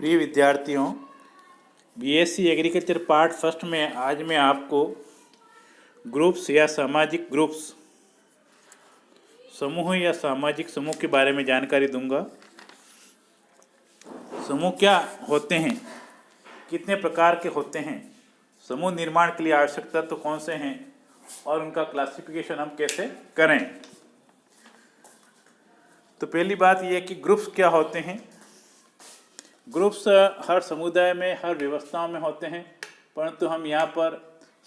प्रिय विद्यार्थियों, BSc agriculture part first में आज मैं आपको ग्रुप्स या सामाजिक ग्रुप्स, समूह या सामाजिक समूह के बारे में जानकारी दूंगा। समूह क्या होते हैं, कितने प्रकार के होते हैं, समूह निर्माण के लिए आवश्यक तत्व कौन से हैं और उनका क्लासिफिकेशन हम कैसे करें। तो पहली बात यह है कि ग्रुप्स क्या होते हैं। ग्रुप्स हर समुदाय में, हर व्यवस्थाओं में होते हैं, परंतु हम यहाँ पर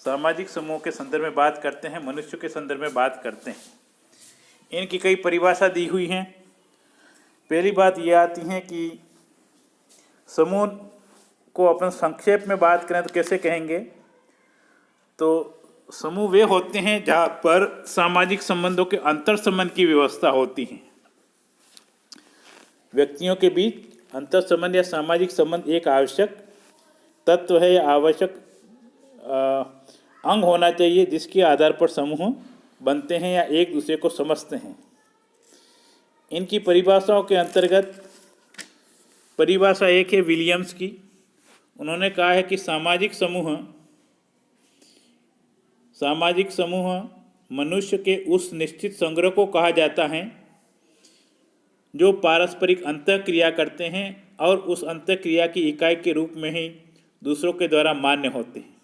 सामाजिक समूह के संदर्भ में बात करते हैं, मनुष्य के संदर्भ में बात करते हैं। इनकी कई परिभाषा दी हुई हैं। पहली बात यह आती है कि समूह को अपन संक्षेप में बात करें तो कैसे कहेंगे, तो समूह वे होते हैं जहाँ पर सामाजिक संबंधों के अंतर संबंध की व्यवस्था होती है। व्यक्तियों के बीच अंतर संबंध या सामाजिक संबंध एक आवश्यक तत्व है या आवश्यक अंग होना चाहिए, जिसके आधार पर समूह बनते हैं या एक दूसरे को समझते हैं। इनकी परिभाषाओं के अंतर्गत परिभाषा एक है विलियम्स की। उन्होंने कहा है कि सामाजिक समूह मनुष्य के उस निश्चित संग्रह को कहा जाता है जो पारस्परिक अंतःक्रिया करते हैं और उस अंतःक्रिया की इकाई के रूप में ही दूसरों के द्वारा मान्य होते हैं।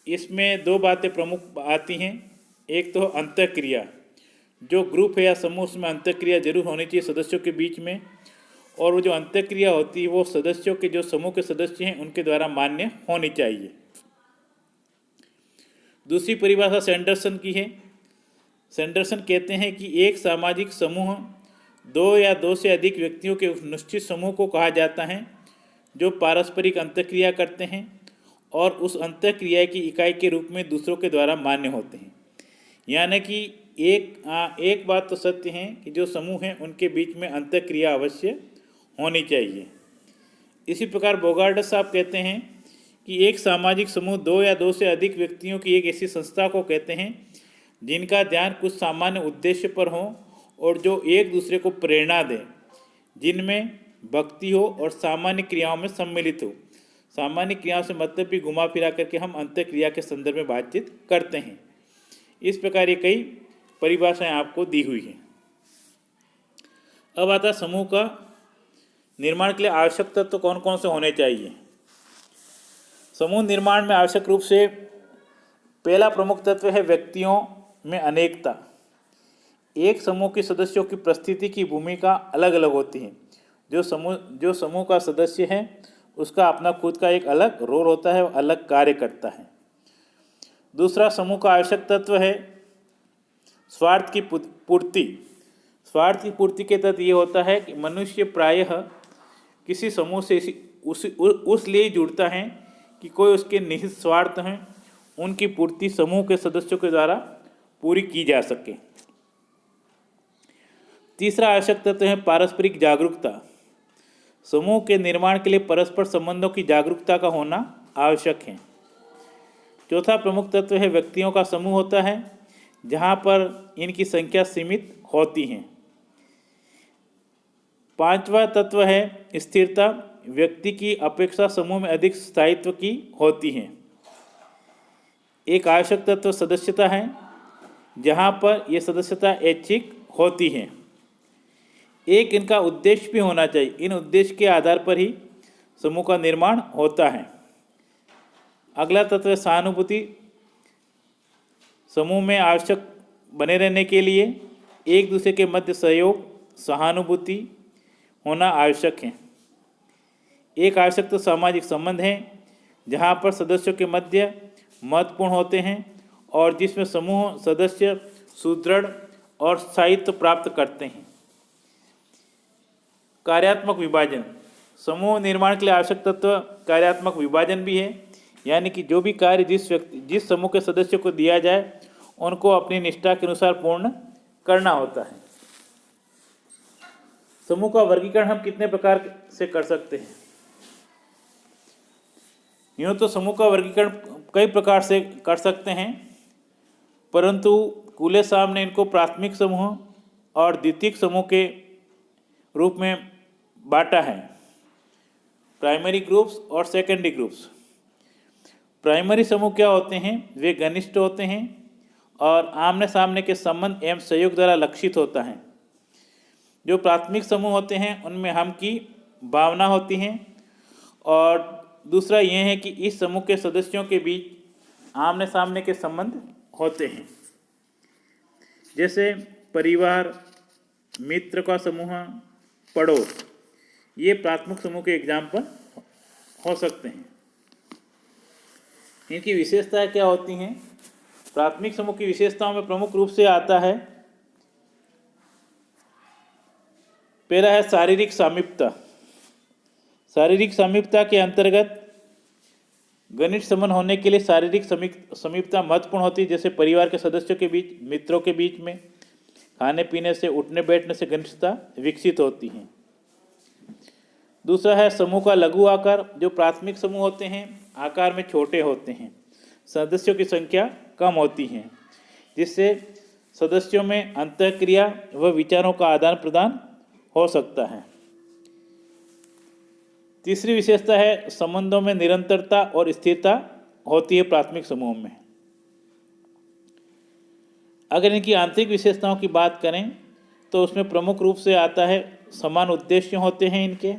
इसमें दो बातें प्रमुख आती हैं। एक तो अंतःक्रिया, जो ग्रुप है या समूह, उसमें अंतःक्रिया जरूर होनी चाहिए सदस्यों के बीच में, और वो जो अंतःक्रिया होती है वो सदस्यों के, जो समूह के सदस्य हैं, उनके द्वारा मान्य होनी चाहिए। दूसरी परिभाषा सैंडरसन की है। सैंडरसन कहते हैं कि एक सामाजिक समूह दो या दो से अधिक व्यक्तियों के उस निश्चित समूह को कहा जाता है जो पारस्परिक अंतःक्रिया करते हैं और उस अंतःक्रिया की इकाई के रूप में दूसरों के द्वारा मान्य होते हैं। यानी कि एक बात तो सत्य है कि जो समूह हैं उनके बीच में अंतःक्रिया अवश्य होनी चाहिए। इसी प्रकार बोगार्डस साहब कहते हैं कि एक सामाजिक समूह दो या दो से अधिक व्यक्तियों की एक ऐसी संस्था को कहते हैं जिनका ध्यान कुछ सामान्य उद्देश्य पर हो और जो एक दूसरे को प्रेरणा दें, जिनमें भक्ति हो और सामान्य क्रियाओं में सम्मिलित हो। सामान्य क्रियाओं से मतलब भी घुमा फिरा करके हम अंतःक्रिया के संदर्भ में बातचीत करते हैं। इस प्रकार ये कई परिभाषाएं आपको दी हुई हैं। अब आता समूह का निर्माण के लिए आवश्यक तत्व कौन कौन से होने चाहिए। समूह निर्माण में आवश्यक रूप से पहला प्रमुख तत्व है व्यक्तियों में अनेकता। एक समूह के सदस्यों की परिस्थिति की भूमिका अलग अलग होती है। जो समूह का सदस्य है उसका अपना खुद का एक अलग रोल होता है, अलग कार्य करता है। दूसरा समूह का आवश्यक तत्व है स्वार्थ की पूर्ति। स्वार्थ की पूर्ति के तहत ये होता है कि मनुष्य प्रायः किसी समूह से उस लिए जुड़ता है कि कोई उसके निहित स्वार्थ हैं, उनकी पूर्ति समूह के सदस्यों के द्वारा पूरी की जा सके। तीसरा आवश्यक तत्व है पारस्परिक जागरूकता। समूह के निर्माण के लिए परस्पर संबंधों की जागरूकता का होना आवश्यक है। चौथा प्रमुख तत्व है व्यक्तियों का समूह होता है जहाँ पर इनकी संख्या सीमित होती है। पांचवा तत्व है स्थिरता। व्यक्ति की अपेक्षा समूह में अधिक स्थायित्व की होती है। एक आवश्यक तत्व सदस्यता है जहाँ पर यह सदस्यता ऐच्छिक होती है। एक इनका उद्देश्य भी होना चाहिए। इन उद्देश्य के आधार पर ही समूह का निर्माण होता है। अगला तत्व है सहानुभूति। समूह में आवश्यक बने रहने के लिए एक दूसरे के मध्य सहयोग, सहानुभूति होना आवश्यक है। एक आवश्यक तो सामाजिक संबंध है जहाँ पर सदस्यों के मध्य महत्वपूर्ण होते हैं और जिसमें समूह सदस्य सुदृढ़ और स्थायित्व प्राप्त करते हैं। कार्यात्मक विभाजन। समूह निर्माण के लिए आवश्यक तत्व कार्यात्मक विभाजन भी है, यानी कि जो भी कार्य जिस समूह के सदस्यों को दिया जाए उनको अपनी निष्ठा के अनुसार पूर्ण करना होता है। समूह का वर्गीकरण हम कितने प्रकार से कर सकते हैं। यूँ तो समूह का वर्गीकरण कई प्रकार से कर सकते हैं, परंतु कूले साहब ने इनको प्राथमिक समूह और द्वितीयक समूह के रूप में बांटा है। प्राइमरी ग्रुप्स और सेकेंडरी ग्रुप्स। प्राइमरी समूह क्या होते हैं? वे घनिष्ठ होते हैं और आमने सामने के संबंध एवं सहयोग द्वारा लक्षित होता है। जो प्राथमिक समूह होते हैं उनमें हम की भावना होती है, और दूसरा यह है कि इस समूह के सदस्यों के बीच आमने सामने के संबंध होते हैं, जैसे परिवार, मित्र का समूह, पड़ोस। ये प्राथमिक समूह के एग्जाम्पल हो सकते हैं। इनकी विशेषताएं क्या होती हैं? प्राथमिक समूह की विशेषताओं में प्रमुख रूप से आता है, पहला है शारीरिक सामीप्यता। शारीरिक सामीप्यता के अंतर्गत घनिष्ठ संबंध होने के लिए शारीरिक समीपता महत्वपूर्ण होती है, जैसे परिवार के सदस्यों के बीच, मित्रों के बीच में खाने पीने से, उठने बैठने से घनिष्ठता विकसित होती है। दूसरा है समूह का लघु आकार। जो प्राथमिक समूह होते हैं आकार में छोटे होते हैं, सदस्यों की संख्या कम होती है, जिससे सदस्यों में अंतःक्रिया व विचारों का आदान प्रदान हो सकता है। तीसरी विशेषता है संबंधों में निरंतरता और स्थिरता होती है प्राथमिक समूह में। अगर इनकी आंतरिक विशेषताओं की बात करें तो उसमें प्रमुख रूप से आता है समान उद्देश्य होते हैं इनके,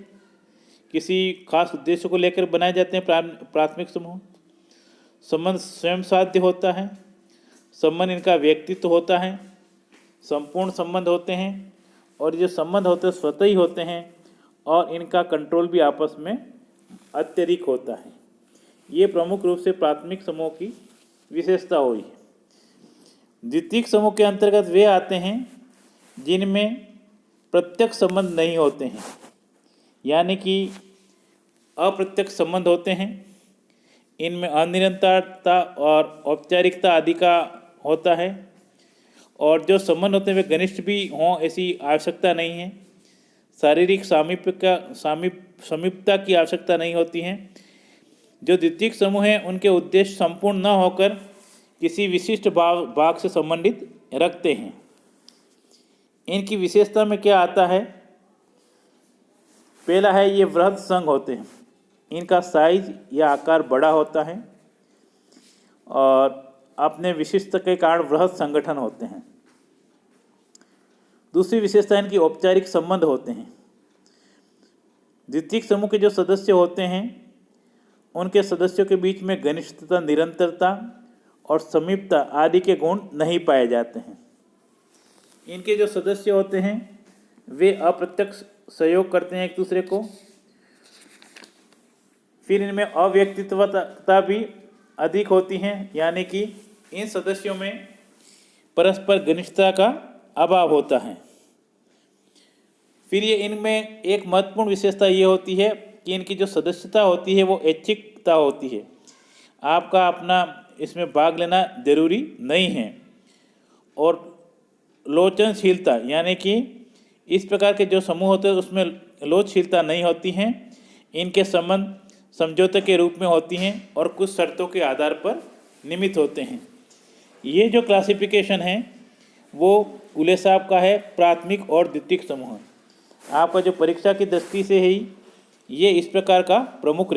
किसी खास उद्देश्य को लेकर बनाए जाते हैं प्राथमिक समूह। संबंध स्वयं साध्य होता है, संबंध इनका व्यक्तित्व होता है, संपूर्ण संबंध होते हैं, और जो संबंध होते हैं स्वतः ही होते हैं, और इनका कंट्रोल भी आपस में अत्यधिक होता है। ये प्रमुख रूप से प्राथमिक समूह की विशेषता हुई। द्वितीयक समूह के अंतर्गत वे आते हैं जिनमें प्रत्यक्ष संबंध नहीं होते हैं, यानी कि अप्रत्यक्ष संबंध होते हैं। इनमें अनिरंतरता और औपचारिकता आदि का होता है, और जो संबंध होते हैं वे घनिष्ठ भी हों ऐसी आवश्यकता नहीं है। शारीरिक समीपता की आवश्यकता नहीं होती है। जो द्वितीयक समूह हैं उनके उद्देश्य संपूर्ण न होकर किसी विशिष्ट भाग से संबंधित रखते हैं। इनकी विशेषता में क्या आता है? पहला है ये वृहद संघ होते हैं। इनका साइज या आकार बड़ा होता है और अपने विशिष्ट के कारण वृहद संगठन होते हैं। दूसरी विशेषता इनकी औपचारिक संबंध होते हैं। द्वितीयक समूह के जो सदस्य होते हैं उनके सदस्यों के बीच में घनिष्ठता, निरंतरता और समीपता आदि के गुण नहीं पाए जाते हैं। इनके जो सदस्य होते हैं वे अप्रत्यक्ष सहयोग करते हैं एक दूसरे को। फिर इनमें अव्यक्तित्वता भी अधिक होती हैं, यानी कि इन सदस्यों में परस्पर घनिष्ठता का अभाव होता है। फिर ये इनमें एक महत्वपूर्ण विशेषता ये होती है कि इनकी जो सदस्यता होती है वो ऐच्छिकता होती है। आपका अपना इसमें भाग लेना जरूरी नहीं है। और लोचनशीलता, यानी कि इस प्रकार के जो समूह होते हैं उसमें लोचशीलता नहीं होती हैं। इनके संबंध समझौते के रूप में होती हैं और कुछ शर्तों के आधार पर निमित्त होते हैं। ये जो क्लासिफिकेशन है वो उले साहब का है, प्राथमिक और द्वितीयक समूह। आपका जो परीक्षा की दृष्टि से ही ये इस प्रकार का प्रमुख